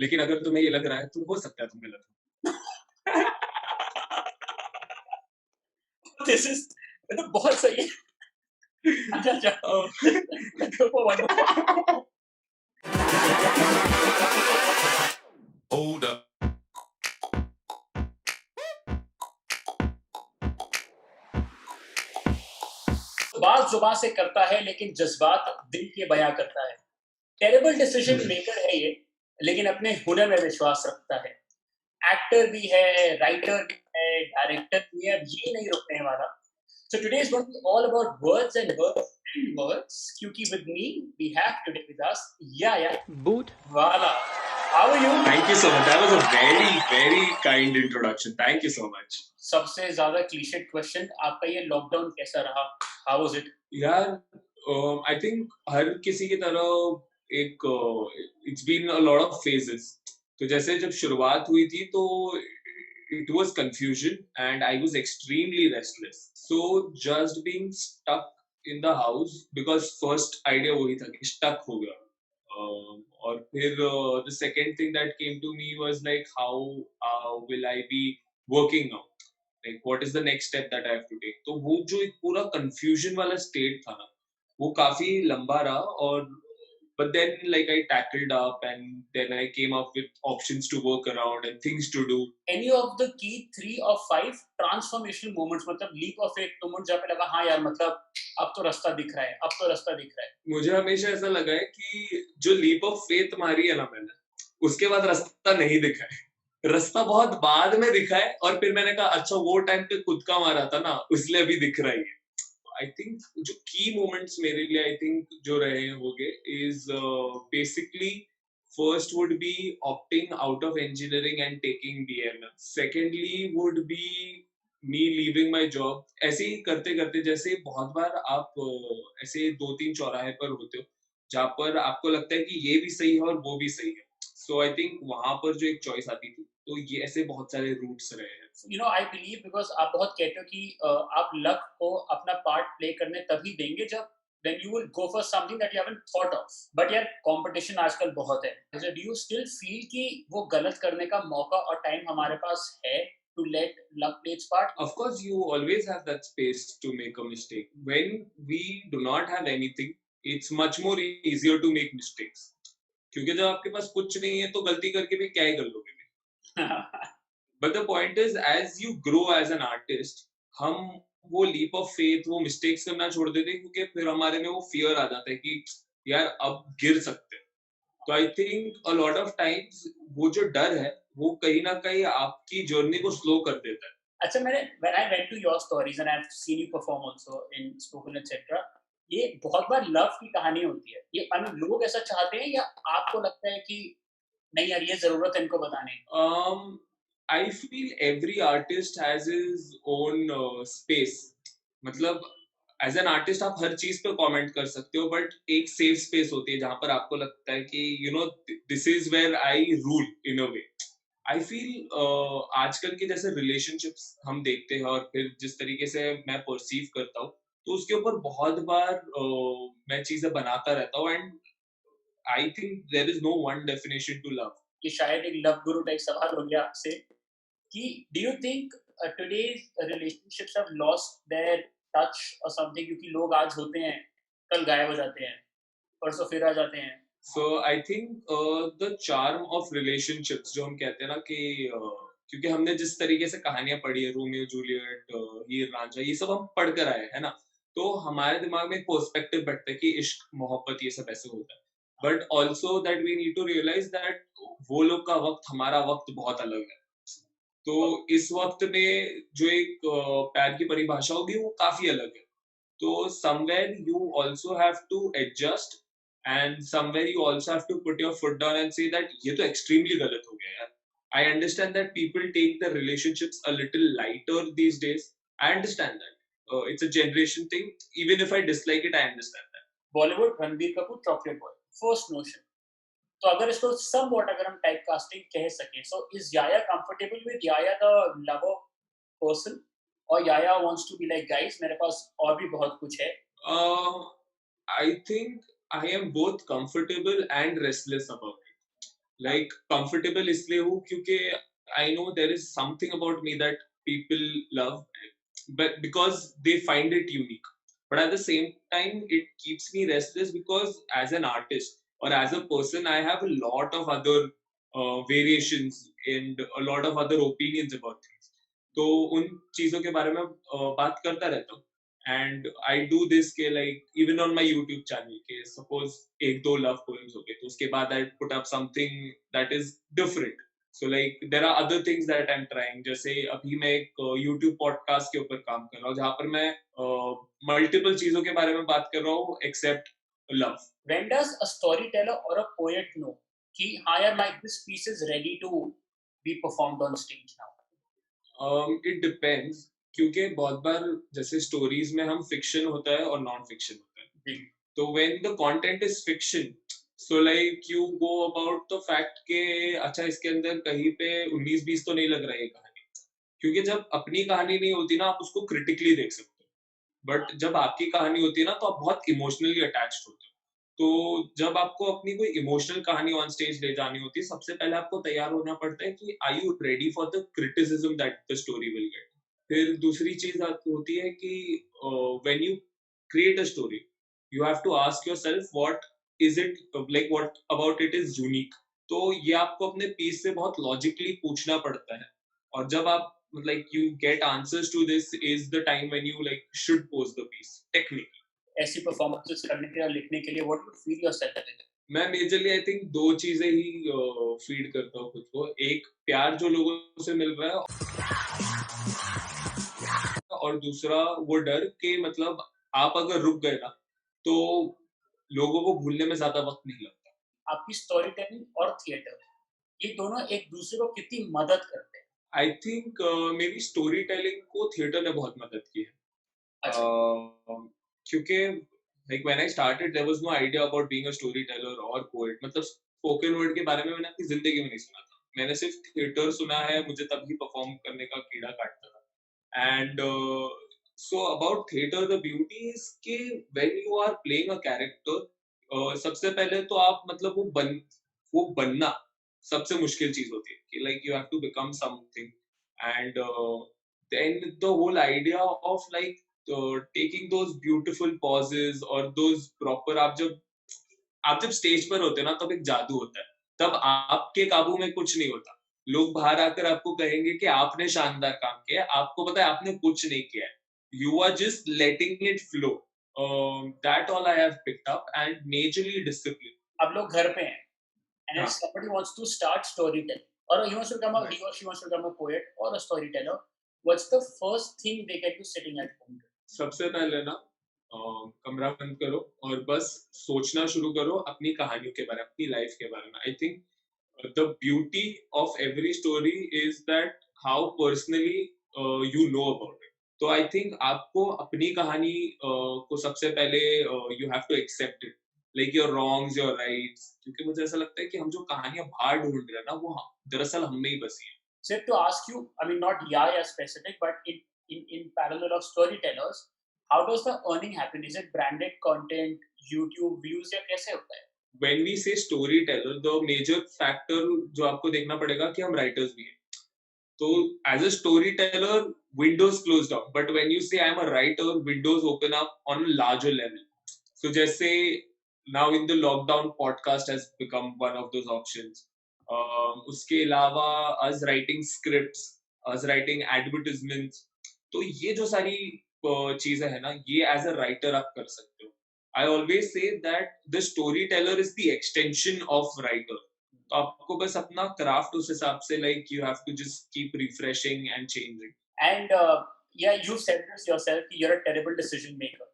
लेकिन अगर तुम्हें ये लग रहा है तो हो सकता है तुम गलत हो। दिस इज मतलब बहुत सही है। अच्छा अच्छा let's go for one more. Hold up. बात जुबान से करता है लेकिन जज्बात दिल के बयां करता है। टेरेबल डिसीजन मेकर है ये, लेकिन अपने हुनर में विश्वास रखता है। एक्टर भी है, राइटर भी है, डायरेक्टर भी है, अब ये नहीं रुकने वाला। So today is going to be all about words and words and words. क्योंकि with me we have today with us Yaya Boot. Wala. How are you? Thank you so much. That was a very, very kind introduction. Thank you so much. सबसे ज्यादा clichéd question, आपका ये lockdown कैसा रहा? How was it? यार, I think हर किसी की तरह एक it's been a lot of phases. तो जैसे जब शुरुआत हुई थी तो it was confusion and I was extremely restless, so just being stuck in the house, because first idea वही था कि स्टक हो गया। और फिर the second thing that came to me was like how will I be working now, like what is the next step that I have to take. तो वो जो एक पूरा कंफ्यूजन वाला स्टेट था ना, वो काफी लंबा रहा। और but then like I tackled up and then I came up with options to work around and things to do. Any of the key 3 or 5 transformational moments, मतलब leap of faith moment जहाँ पे लगा हाँ यार, मतलब अब तो रास्ता दिख रहा है, अब तो रास्ता दिख रहा है। मुझे हमेशा ऐसा लगा है कि जो लीप ऑफ फेथ मारी है ना मैंने, उसके बाद रास्ता नहीं दिखा है। रास्ता बहुत बाद में दिखा है और फिर मैंने कहा अच्छा वो टाइम पे खुद का मारा था ना, इसलिए अभी दिख रहा है। आई थिंक जो की मोमेंट्स मेरे लिए आई थिंक जो रहे होंगे is basically first would be opting out of engineering and taking BMS. Secondly would be me leaving my job. ऐसे ही करते करते जैसे बहुत बार आप ऐसे दो तीन चौराहे पर होते हो जहाँ पर आपको लगता है कि ये भी सही है और वो भी सही है। सो आई थिंक वहां पर जो एक चॉइस आती थी, तो ये ऐसे बहुत सारे रूट्स रहे हैं। You know I believe, because आप बहुत कहते हो कि आप लक को अपना पार्ट प्ले करने तभी देंगे जब then you will go for something that you haven't thought of. But यार कंपटीशन आजकल बहुत है। So do you still feel कि वो गलत करने का मौका और टाइम हमारे पास है to let luck play its part? Of course, you always have that space to make a mistake. When we do not have anything, it's much more easier to make mistakes. क्योंकि जब आपके पास कुछ नहीं है तो गलती करके भी क्या ही कर लोगे। But the point is, as you grow as an artist, हम वो leap of faith, वो mistakes करना छोड़ देते हैं क्योंकि फिर हमारे में वो fear आ जाता है कि यार अब गिर सकते हैं। तो I think a lot of times वो जो डर है वो कहीं ना कहीं आपकी जर्नी को स्लो कर देता है। अच्छा, मैंने when I went to your stories and I've seen you perform also in spoken etc. ये बहुत बार लव की कहानी होती है। ये लोग ऐसा चाहते हैं या आपको लगता है कि नहीं यार ये जरूरत है इनको बताने की? I feel every artist has his own space. मतलब एज एन आर्टिस्ट आप हर चीज पे कमेंट कर सकते हो, बट एक सेफ स्पेस होती है जहां पर आपको लगता है कि you know this is where I rule in a way. I feel आजकल के जैसे रिलेशनशिप्स हम देखते हैं और फिर जिस तरीके से मैं परसीव करता हूँ, तो उसके ऊपर बहुत बार मैं चीजें बनाता रहता हूँ। And I think there is no one definition to love. ये शायद एक लव गुरु टाइप सवाल हो गया आपसे कि do you think today's relationships have lost their touch और समथिंग, क्योंकि लोग आज होते हैं कल गायब हो जाते हैं, परसों फिर आ जाते हैं। So I think the charm of relationships जो हम कहते हैं ना कि क्योंकि हमने जिस तरीके से कहानियां पढ़ी है, रोमियो जूलियट, हीर रांझा, ये सब हम पढ़ कर आए है ना, तो हमारे दिमाग में एक पर्सपेक्टिव बैठता है कि इश्क मोहब्बत ये सब ऐसे होता है। But also that we need to realise that वो लोग का वक्त हमारा वक्त बहुत अलग है। तो इस वक्त में जो एक प्यार की परिभाषा होगी वो काफी अलग है। तो somewhere you also have to adjust and somewhere you also have to put your foot down and say that ये तो extremely गलत हो गया यार। I understand that people take the relationships a little lighter these days. I understand that. It's a generation thing. Even if I dislike it, I understand that. Bollywood Ranbir Kapoor chocolate boy, first notion. तो अगर इसको somewhat अगर हम type casting कह सकें, so is याया comfortable with याया the lover person, और याया wants to be like guys मेरे पास और भी बहुत कुछ है? I think I am both comfortable and restless about it. Like comfortable इसलिए हूँ क्योंकि I know there is something about me that people love, but because they find it unique. But at the same time, it keeps me restless because as an artist or as a person, I have a lot of other variations and a lot of other opinions about things. तो उन चीजों के बारे में बात करता रहता हूँ. And I do this के like even on my YouTube channel के suppose एक दो love poems हो गए तो उसके बाद I put up something that is different. So like there are other things that I'm trying. जैसे अभी मैं एक YouTube podcast के ऊपर काम कर रहा हूँ जहाँ पर मैं multiple चीजों के बारे में बात कर रहा हूँ except love. When does a storyteller or a poet know कि हाँ यार my this piece is ready to be performed on stage now? It depends क्योंकि बहुत बार जैसे स्टोरीज में हम फिक्शन होता है और नॉन फिक्शन होता है. जी. तो when the content is fiction, so like you go about the fact के अच्छा इसके अंदर कहीं पे 19-20 तो नहीं लग रहा है ये कहानी, क्योंकि जब अपनी कहानी नहीं होती ना आप उसको क्रिटिकली देख सकते हो, बट जब आपकी कहानी होती है ना तो आप बहुत इमोशनली अटैच्ड होते हो. तो जब आपको अपनी कोई इमोशनल कहानी ऑन स्टेज ले जानी होती है सबसे पहले आपको तैयार होना पड़ता है कि are you ready for the criticism that the story will get. फिर दूसरी चीज होती है कि when you create a story you have to ask yourself what is it like what about it is unique. तो ये आपको अपने पीस से बहुत लॉजिकली पूछना पड़ता है और जब आप like you get answers to this is the time when you like should post the piece technically. ऐसी परफॉर्मेंसेस करने के लिए और लिखने के लिए what do you feel yourself as? मैं मेजरली आई थिंक दो चीजें ही फीड करता हूँ खुद को. एक प्यार जो लोगों से मिल रहा है और दूसरा वो डर कि मतलब आप अगर रुक गए ना तो लोगों को भूलने में ज्यादा वक्त नहीं लगता. आपकी स्टोरी टेलिंग और थिएटर ये दोनों एक दूसरे को कितनी मदद करते हैं? आई थिंक मेरी स्टोरी टेलिंग को थिएटर ने बहुत मदद की है. अच्छा. क्योंकि like when I started there was no idea about being a storyteller or poet. मतलब स्पोकन वर्ड के बारे में मैंने अपनी जिंदगी में नहीं सुना था. मैंने सिर्फ थिएटर सुना है, मुझे तभी परफॉर्म करने का कीड़ा काटता था. And so about theatre the beauty is कि when you are playing a character सबसे पहले तो आप मतलब वो बनना सबसे मुश्किल चीज होती है कि like you have to become something. And then the whole idea of like taking those beautiful pauses और those proper आप जब स्टेज पर होते हैं ना तब एक जादू होता है. तब आपके काबू में कुछ नहीं होता. लोग बाहर आकर आपको कहेंगे कि आपने शानदार काम किया है, आपको पता है आपने कुछ नहीं किया है. You are just letting it flow. That all I have picked up and majorly discipline. अब लोग घर पे हैं and if हाँ, somebody wants to start storytelling or he wants to become a he right. or she wants to become a poet or a storyteller, what's the first thing they get to sitting at home? सबसे पहले ना कमरा बंद करो और बस सोचना शुरू करो अपनी कहानियों के बारे में, अपनी लाइफ के बारे में. I think the beauty of every story is that how personally you know about it. तो आई थिंक आपको अपनी कहानी को सबसे पहले you have to accept it like your wrongs your rights, क्योंकि मुझे ऐसा लगता है कि हम जो कहानियां बाहर ढूंढ रहे हैं ना वो दरअसल हम में ही बसी है. So to ask you, I mean not Yaya specific, but in parallel of storytellers, how does the earning happen? Is it branded content, YouTube views या कैसे होता है? When we say storyteller, the major factor जो आपको देखना पड़ेगा कि हम राइटर्स भी हैं. So as a storyteller, windows close down. But when you say I'm a writer, windows open up on a larger level. So just say now in the lockdown, podcast has become one of those options. उसके अलावा us writing scripts, us writing advertisements. तो ये जो सारी चीजें है ना, ये as a writer आप कर सकते हो. I always say that the storyteller is the extension of writer. तो आपको बस अपना क्राफ्ट उस हिसाब से like you have to just keep refreshing and changing. And yeah, you said this yourself कि you're a terrible decision maker.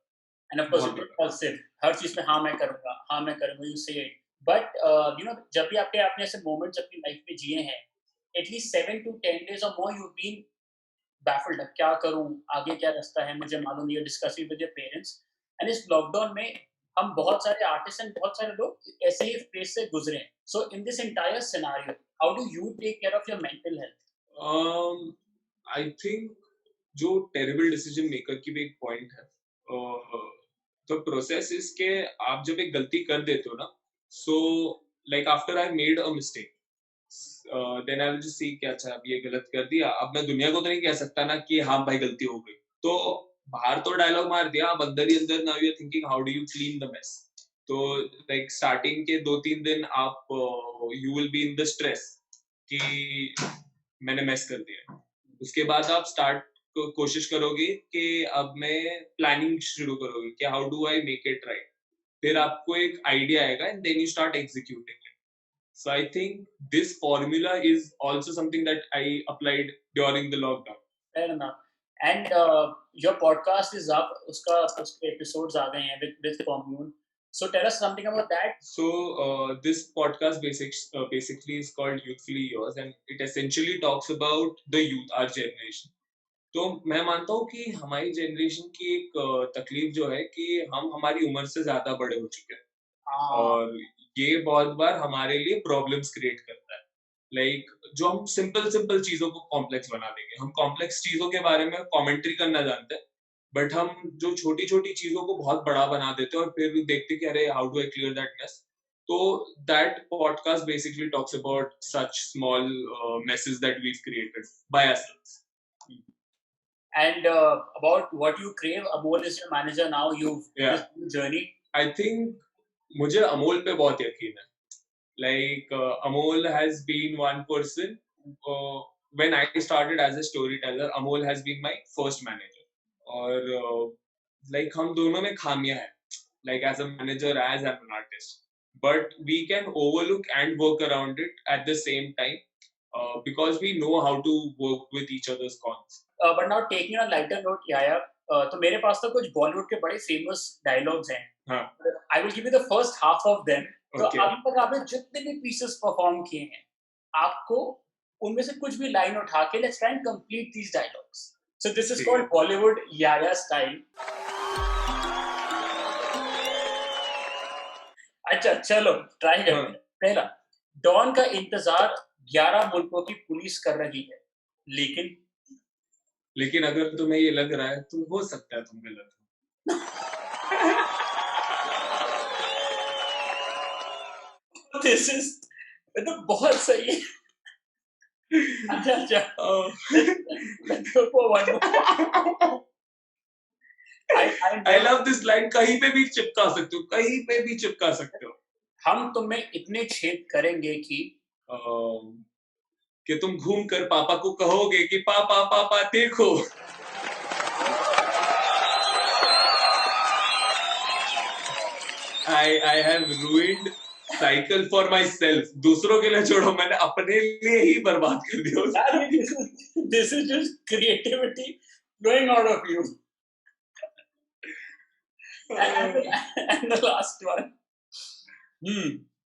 And of course बहुत it's बड़ा. impulsive. हर चीज में हाँ मैं करूँगा, you say it. But you know, जब भी आपने ऐसे moments अपनी life में जिए हैं, at least 7 to 10 days or more you've been baffled. अब क्या करूँ, आगे क्या रास्ता है, मुझे मालूम नहीं है, discussing with your parents. And इस lockdown में हम बहुत सारे artists and बहुत सारे लोग ऐसे ही phase से गुजरे हैं. So in this entire scenario, how do you take care of your mental health? I think जो टेरिबल डिसीजन मेकर की भी एक पॉइंट है. द प्रोसेस इज के आप जब एक गलती कर देते हो ना, so like after I made a mistake then I will just see कि अच्छा अब ये गलत कर दिया, अब मैं दुनिया को तो नहीं कह सकता ना कि हाँ भाई गलती हो गई, तो बाहर तो डायलॉग मार दिया, अब अंदर ही अंदर now you are thinking how do you clean the mess. तो लाइक स्टार्टिंग के 2-3 दिन आप you will be in the stress कि मैंने मेस कर दिया। उसके बाद आप कोशिश करोगे कि अब मैं प्लानिंग शुरू करोगे कि how do I make it right. फिर आपको एक आइडिया आएगा and then you start executing it. So I think this formula is also something that I applied during the lockdown. Fair enough. And your podcast is up. उसके episodes आ गए हैं with Commune. So tell us something about that. So this podcast basically is called Youthfully Yours, and it essentially talks about the youth, our generation. तो मैं मानता हूँ कि हमारी generation की एक तकलीफ जो है कि हम हमारी उम्र से ज्यादा बड़े हो चुके हैं, और ये बहुत बार हमारे लिए प्रॉब्लम्स क्रिएट करता है। लाइक जो हम सिंपल सिंपल चीजों को कॉम्प्लेक्स बना देंगे, हम कॉम्प्लेक्स चीजों के बारे में कमेंट्री करना जानते हैं, बट हम जो छोटी छोटी चीजों को बहुत बड़ा बना देते हैं और फिर देखते कि अरे how do I clear that mess. तो that podcast basically talks about such small messes that we've created by ourselves. And about what you crave, Amol is your manager now. You've this new journey. I think मुझे अमोल पे बहुत यकीन है। Like Amol has been one person. When I started as a storyteller, Amol has been my first manager. और like हम दोनों में खामियां हैं, like as a manager, as an artist. But we can overlook and work around it at the same time because we know how to work with each other's cons. But now taking a lighter note, Yaya, तो मेरे पास तो कुछ बॉलीवुड के बड़े famous dialogues हैं. हाँ. I will give you the first half of them. तो Okay. अभी तक आपने जितने भी पीसेस परफॉर्म किए हैं, आपको उनमें से कुछ भी लाइन उठा के let's try and complete these dialogues. So this is called Bollywood Yaya style. अच्छा चलो ट्राई करते हैं. पहला, डॉन का इंतजार 11 मुल्कों की पुलिस कर रही है, लेकिन अगर तुम्हें ये लग रहा है तो हो सकता है तुम गलत हो. This is तो बहुत सही है. अच्छा let's go for one more. I love this line. कहीं पे भी चिपका सकते हो, कहीं पे भी चिपका सकते हो. हम तुम्हें इतने छेद करेंगे कि तुम घूम कर पापा को कहोगे कि पापा पापा देखो. I have ruined cycle for myself. दूसरों के लिए छोड़ो, मैंने अपने लिए ही बर्बाद कर दिया. This is just creativity flowing out of you. And the last one.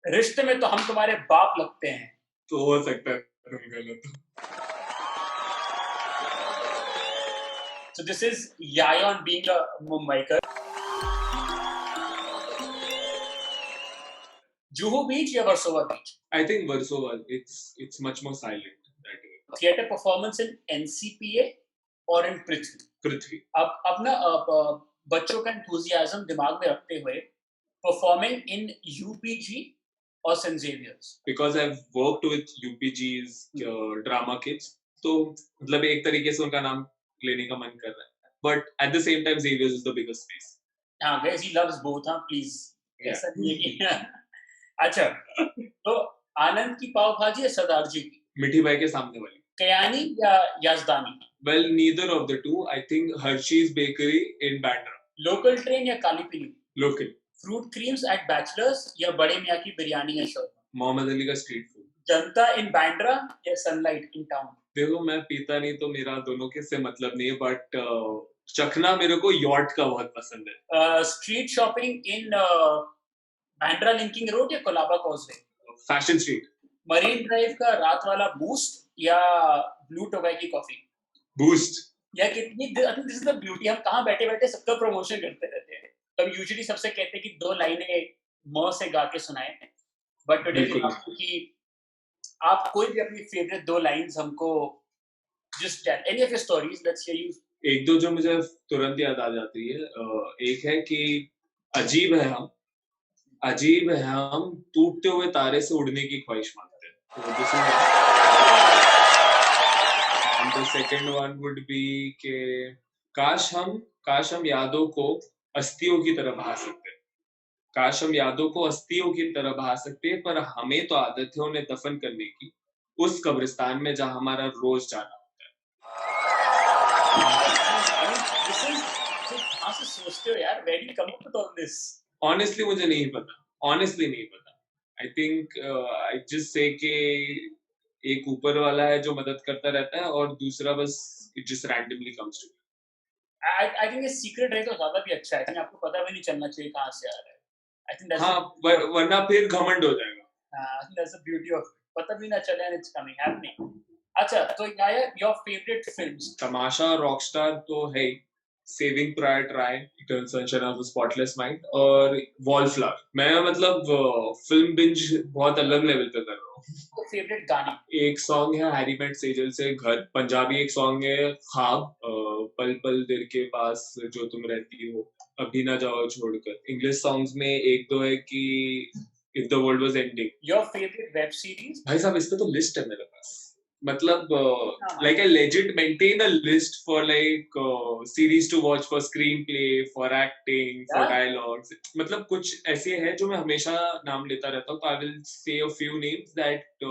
रिश्ते में तो हम तुम्हारे बाप लगते हैं. तो हो सकता है तुम गलत हो. So this is Yayon being a Mumbaiker. Juhu Beach या Versova Beach? I think Versova. It's much more silent that way. Theatre performance in NCPA or in Prithvi? Prithvi. अब ना बच्चों का enthusiasm दिमाग में रखते हुए performing in UPG or St. Xavier's? Because I've worked with UPG's drama kids, तो मतलब एक तरीके से उनका नाम लेने का मन कर रहा है. But at the same time, Xavier's is the biggest space. हाँ, guys, he loves both, हाँ, please. ऐसा नहीं है. अच्छा, तो आनंद की पाव भाजी या सरदार जी की? मिठी भाई के सामने वाली. कयानी या याजदानी? Well, neither of the two. I think Hershey's Bakery in Bandra. Local train या काली पीली? Local. Fruit creams at Bachelors या बड़े मियाँ की बिरयानी या शोरमा? मोहम्मद अली का street food. Janata in Bandra या सनलाइट in town? देखो मैं पीता नहीं तो मेरा दोनों के से मतलब नहीं है, बट चखना मेरे को यॉट का बहुत पसंद है. स्ट्रीट शॉपिंग इन बैंड्रा लिंकिंग रोड या Colaba causeway? Fashion street. Marine drive का रात वाला बूस्ट या ब्लू टोबैको कॉफी? बूस्ट. या कितनी दिस इज द ब्यूटी, हम कहाँ बैठे बैठे सबका प्रमोशन करते रहते हैं. तब यूजुअली सबसे कहते हैं कि 2 लाइनें म से गा के सुनाएं, बट टुडे कि आप कोई भी अपनी फेवरेट 2 लाइंस हमको just any of your stories, let's hear you. एक दो जो मुझे तुरंत याद आ जाती है, एक है कि अजीब है हम टूटते हुए तारे से उड़ने की ख्वाहिश मानते हैं. तो second one would be कि काश हम यादों को अस्थियों की तरह बहा सकते। काश हम यादों को अस्थियों की तरह बहा सकते, पर हमें तो आदत है उन्हें दफन करने की उस कब्रिस्तान में जहां हमारा रोज जाना होता है। This is कहाँ से सोचते हो यार? Where do you come up with all this? Honestly मुझे नहीं पता, honestly नहीं पता। I think I just say कि एक ऊपर वाला है जो मदद करता रहता है और दूसरा बस it just randomly comes to me। I think ये secret है तो ज़्यादा भी अच्छा है। I think आपको पता भी नहीं चलना चाहिए कहाँ से आ रहा है। I think that's हाँ, the वरना फिर घमंड हो जाएगा। I think that's the beauty of it. पता भी ना चले and it's coming, happening. अच्छा, तो your favorite films? Tamasha, Rockstar तो है ही, Saving Private Ryan, Eternal Sunshine of the Spotless Mind और वॉलफ्लावर। मैं मतलब फिल्म बिंज बहुत अलग लेवल पे कर रहा हूँ। तो फेवरेट गाने? एक सॉन्ग है हैरी मेट सेजल से घर, पंजाबी एक सॉन्ग है ख्वाब, पल पल दिल के पास जो तुम रहती हो, अभी ना जाओ छोड़कर। इंग्लिश सॉन्ग्स में एक दो है कि if the world was ending. Your favorite web series? भाई साहब, इस पे तो लिस्ट है मेरे पास। मतलब like I legit maintain a list for like series to watch, for screenplay, for acting, for Yeah. dialogues। मतलब कुछ ऐसे हैं जो मैं हमेशा नाम लेता रहता हूँ। तो I will say a few names that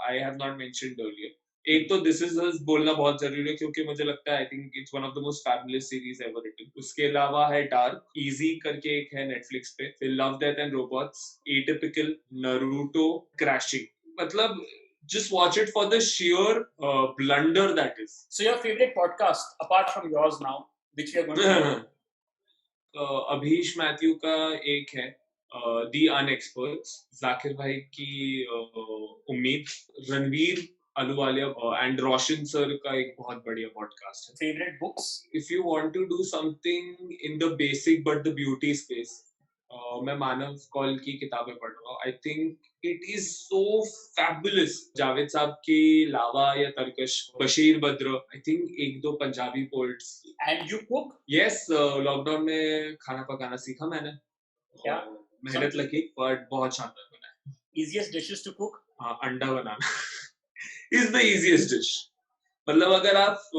I have not mentioned earlier। एक तो This Is Us बोलना बहुत जरूरी है क्योंकि मुझे लगता है I think it's one of the most fabulous series ever written। उसके अलावा है Dark, Easy करके एक है Netflix पे, फिर Love, Death and Robots, Atypical, Naruto, Crashing। मतलब just watch it for the sheer blunder that is। So your favorite podcast apart from yours now, which we are going to Abhish Matthew का एक है the unexperts, Zakir भाई की उम्मीद, Ranveer Ahluwalia and Roshan sir का एक बहुत बढ़िया पॉडकास्ट है। favorite books? If you want to do something in the basic but the beauty space, मैं मानव कौल की किताबें पढ़ रहा हूँ। I think it is so fabulous. Javed साहब की लावा या तरकश, बशीर बद्र, आई थिंक एक दो Punjabi poets. And you cook? Yes, lockdown में खाना पकाना सीखा मैंने। क्या? मेहनत लगी बट बहुत शानदार बना है। Easiest dishes to cook? हाँ, अंडा बनाना इज द इजीएस्ट डिश। मतलब अगर आप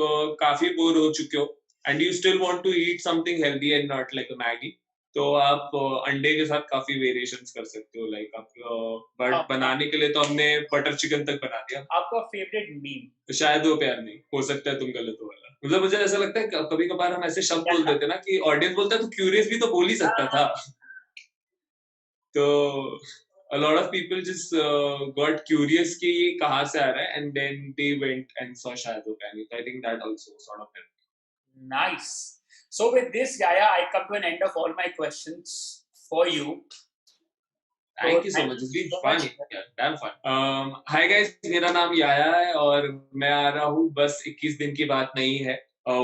काफी बोर हो चुके हो and you still want to eat something healthy and not like a Maggi, तो आप अंडे के साथ काफी वेरिएशंस कर सकते हो। लाइक आप बट बनाने के लिए तो हमने बटर चिकन तक बना दिया। आपका फेवरेट मीम? तो शायद वो प्यार नहीं हो सकता है, तुम गलत हो वाला। मतलब मुझे ऐसा लगता है कभी कभार हम ऐसे शब्द बोल देते ना कि ऑडियंस बोलता है तो क्यूरियस भी तो बोल ही सकता था। तो a lot of people just got curious कि ये कहाँ से आ रहा है and then they went and saw Shahid Kani। So I think that also sort of helped। Nice. So with this, Yaya, I come to an end of all my questions for you. Thank you so much। It's been fun। Yeah, damn fun। Hi guys, मेरा नाम याया है और मैं आ रहा हूँ बस 21 दिन की बात नहीं है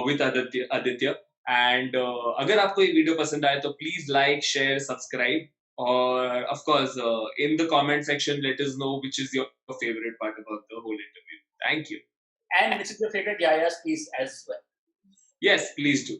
with आदित्य। एंड अगर आपको ये वीडियो पसंद आए तो प्लीज लाइक, शेयर, सब्सक्राइब और of course in the comment section let us know which is your favorite part about the whole interview। Thank you। And which is your favorite Yaya's piece as well? Yes, please do।